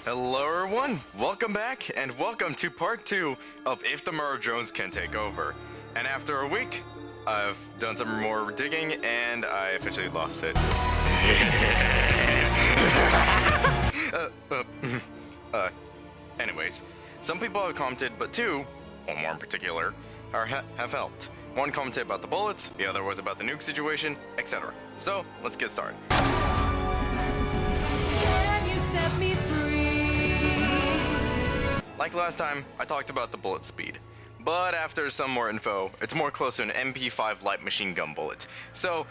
Hello everyone, welcome back, and welcome to part 2 of If the Murder Drones Can Take Over. And after a week, I've done some more digging, and I officially lost it. Anyways, some people have commented, but two, one more in particular, have helped. One commented about the bullets, the other was about the nuke situation, etc. So, let's get started. Can you set me free? Like last time, I talked about the bullet speed, but after some more info, it's more close to an MP5 light machine gun bullet, so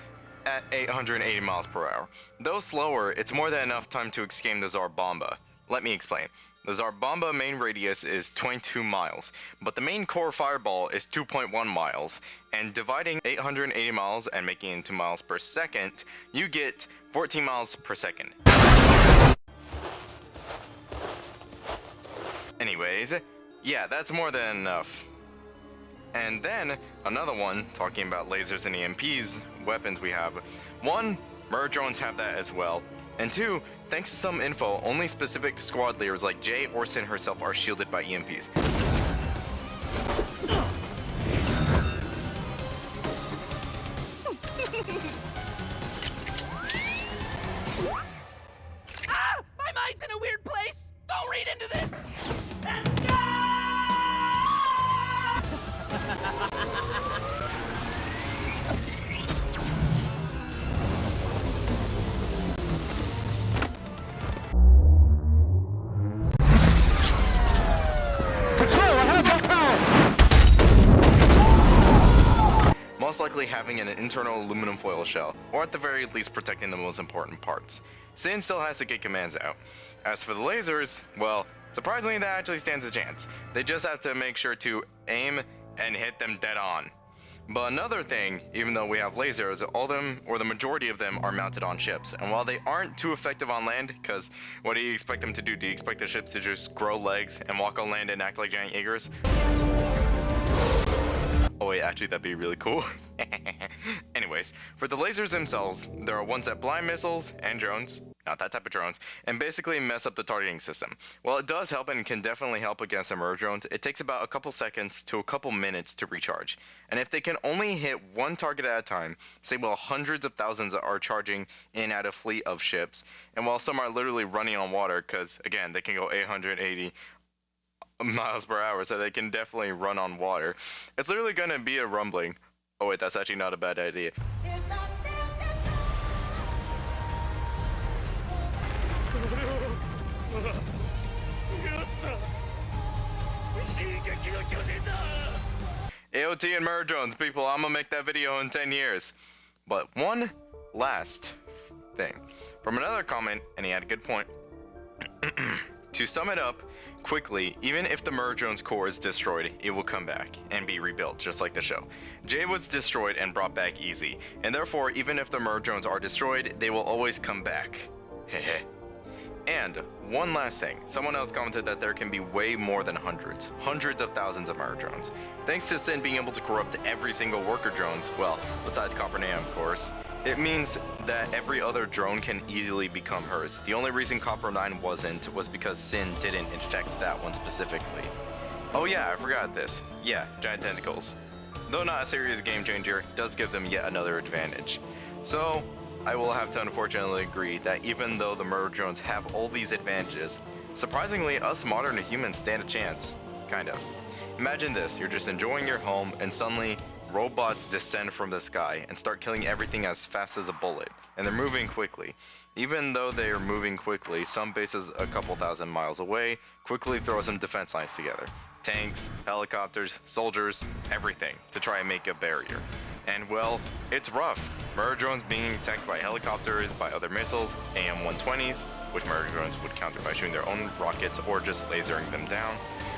at 880 miles per hour. Though slower, it's more than enough time to escape the Tsar Bomba. Let me explain. The Tsar Bomba main radius is 22 miles, but the main core fireball is 2.1 miles, and dividing 880 miles and making it into miles per second, you get 14 miles per second. Anyways, yeah, that's more than enough. And then, another one, talking about lasers and EMPs, weapons we have. One, murder drones have that as well. And two, thanks to some info, only specific squad leaders like Jay or Sin herself are shielded by EMPs. Ah! My mind's in a weird place! Don't read into this! Most likely having an internal aluminum foil shell, or at the very least protecting the most important parts. Sin still has to get commands out. As for the lasers, well, surprisingly that actually stands a chance. They just have to make sure to aim and hit them dead on. But another thing, even though we have lasers, all of them, or the majority of them, are mounted on ships. And while they aren't too effective on land, because what do you expect them to do? Do you expect the ships to just grow legs and walk on land and act like giant Jaegers? Oh wait, actually that'd be really cool. Anyways, for the lasers themselves, there are ones that blind missiles and drones, not that type of drones, and basically mess up the targeting system. While it does help and can definitely help against the murder drones, it takes about a couple seconds to a couple minutes to recharge. And if they can only hit one target at a time, say while hundreds of thousands are charging in at a fleet of ships, and while some are literally running on water, because again, they can go 880 miles per hour, so they can definitely run on water. It's literally gonna be a rumbling. Oh wait, that's actually not a bad idea. AOT and murder drones, people, I'm gonna make that video in 10 years. But one last thing. From another comment, and he had a good point. To sum it up quickly, even if the murder drone's core is destroyed, it will come back and be rebuilt, just like the show. Jay was destroyed and brought back easy, and therefore even if the murder drones are destroyed, they will always come back. Hehe. And one last thing, someone else commented that there can be way more than hundreds of thousands of murder drones. Thanks to Sin being able to corrupt every single worker drones, well, besides Copper Nam of course, it means that every other drone can easily become hers. The only reason Copper 9 wasn't was because Sin didn't infect that one specifically. Oh yeah, I forgot this. Yeah, giant tentacles. Though not a serious game changer, does give them yet another advantage. So, I will have to unfortunately agree that even though the murder drones have all these advantages, surprisingly us modern humans stand a chance. Kind of. Imagine this, you're just enjoying your home and suddenly robots descend from the sky and start killing everything as fast as a bullet, and they're moving quickly. Even though they are moving quickly, some bases a couple thousand miles away quickly throw some defense lines together. Tanks, helicopters, soldiers, everything to try and make a barrier. And well, it's rough. Murder drones being attacked by helicopters, by other missiles, AM-120s, which murder drones would counter by shooting their own rockets or just lasering them down.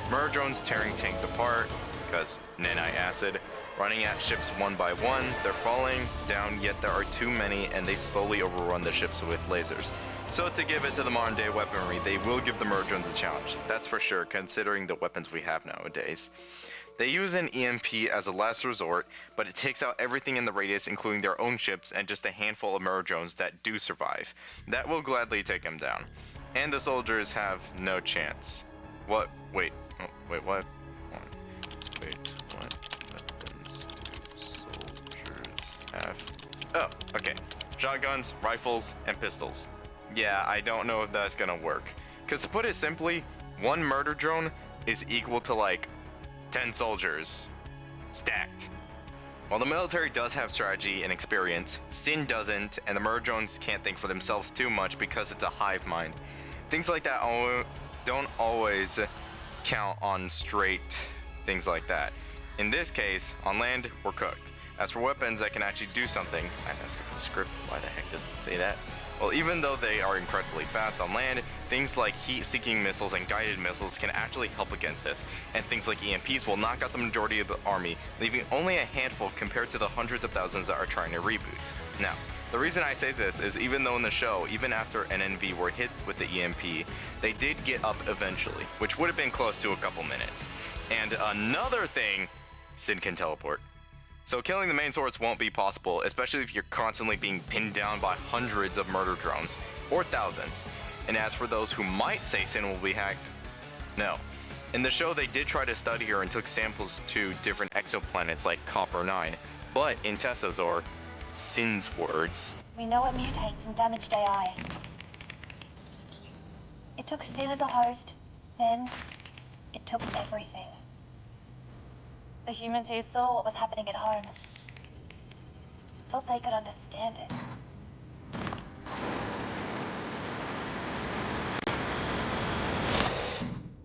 Murder drones tearing tanks apart, because nanite acid, running at ships one by one, they're falling down, yet there are too many and they slowly overrun the ships with lasers. So to give it to the modern day weaponry, they will give the murder drones a challenge, that's for sure, considering the weapons we have nowadays. They use an EMP as a last resort, but it takes out everything in the radius, including their own ships and just a handful of murder drones that do survive. That will gladly take them down. and the soldiers have no chance. What? Wait. Oh, wait, what? Hold on. Wait, what weapons do soldiers have? Oh, okay. Shotguns, rifles, and pistols. Yeah, I don't know if that's gonna work. Because to put it simply, one murder drone is equal to like 10 soldiers stacked. While the military does have strategy and experience, Sin doesn't, and the murder drones can't think for themselves too much because it's a hive mind. Things like that don't always count on straight things like that. In this case, on land, we're cooked. As for weapons that can actually do something, I messed up the script, why the heck does it say that? Well, even though they are incredibly fast on land, things like heat-seeking missiles and guided missiles can actually help against this, and things like EMPs will knock out the majority of the army, leaving only a handful compared to the hundreds of thousands that are trying to reboot. Now, the reason I say this is even though in the show, even after NNV were hit with the EMP, they did get up eventually, which would have been close to a couple minutes. And another thing, Sin can teleport. So killing the main source won't be possible, especially if you're constantly being pinned down by hundreds of murder drones, or thousands. And as for those who might say Sin will be hacked, no. In the show they did try to study her and took samples to different exoplanets like Copper-9, but in Tessa's or Sin's words, we know it mutates and damaged AI. It took Sin as a host, then it took everything. The humans here saw what was happening at home. Thought they could understand it.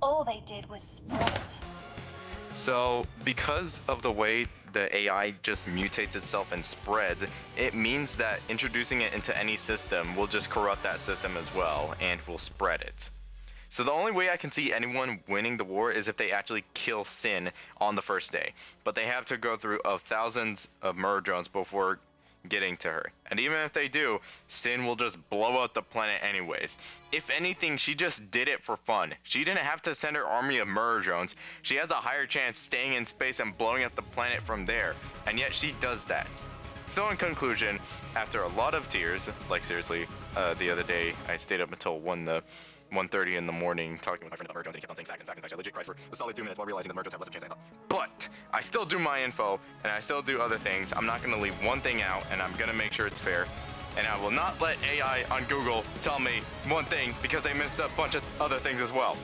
All they did was spread it. So, because of the way the AI just mutates itself and spreads, it means that introducing it into any system will just corrupt that system as well, and will spread it. So the only way I can see anyone winning the war is if they actually kill Sin on the first day. But they have to go through thousands of murder drones before getting to her. And even if they do, Sin will just blow up the planet anyways. If anything, she just did it for fun. She didn't have to send her army of murder drones. She has a higher chance staying in space and blowing up the planet from there. And yet she does that. So in conclusion, after a lot of tears, like seriously, the other day I stayed up until 1:30 in the morning talking with my friend about murder drones, and he kept on saying facts and facts and facts. I legit cried for a solid 2 minutes while realizing that murder drones have less of a chance than I thought. But I still do my info, and I still do other things. I'm not going to leave one thing out, and I'm going to make sure it's fair. And I will not let AI on Google tell me one thing because they missed a bunch of other things as well.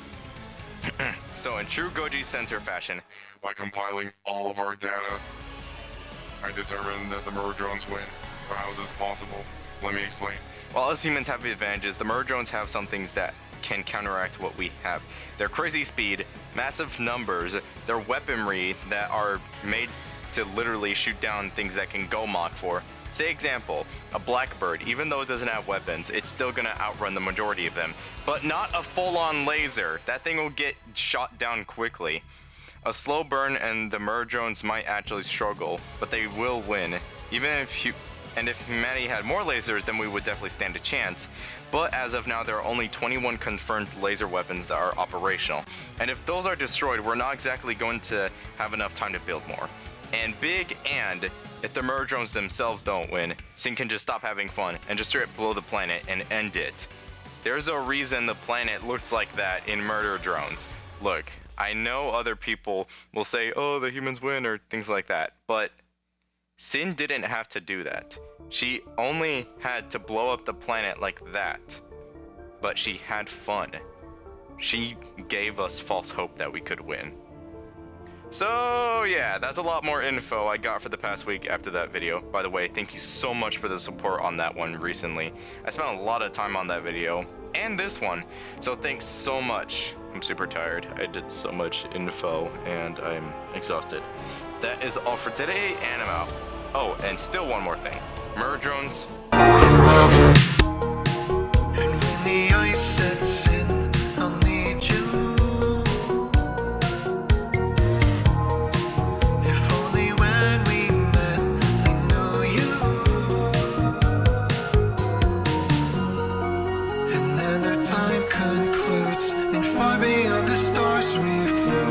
So in true Goji Center fashion, by compiling all of our data, I determined that the murder drones win. But how is this possible? Let me explain. while us humans have the advantages, the murder drones have some things that can counteract what we have. Their crazy speed, massive numbers, their weaponry that are made to literally shoot down things that can go Mach 4. Say example, a Blackbird, even though it doesn't have weapons, it's still gonna outrun the majority of them. But not a full-on laser. That thing will get shot down quickly. A slow burn and the murder drones might actually struggle, but they will win. If humanity had more lasers, then we would definitely stand a chance. But as of now, there are only 21 confirmed laser weapons that are operational. And if those are destroyed, we're not exactly going to have enough time to build more. And if the murder drones themselves don't win, Sin can just stop having fun and just straight blow the planet and end it. There's a reason the planet looks like that in murder drones. Look, I know other people will say, oh, the humans win or things like that, but Sin didn't have to do that. She only had to blow up the planet like that, but she had fun. She gave us false hope that we could win. So yeah, that's a lot more info I got for the past week after that video. By the way, thank you so much for the support on that one recently. I spent a lot of time on that video and this one, so thanks so much. I'm super tired. I did so much info and I'm exhausted. That is all for today, and I'm out. Oh, and still one more thing. Murder drones.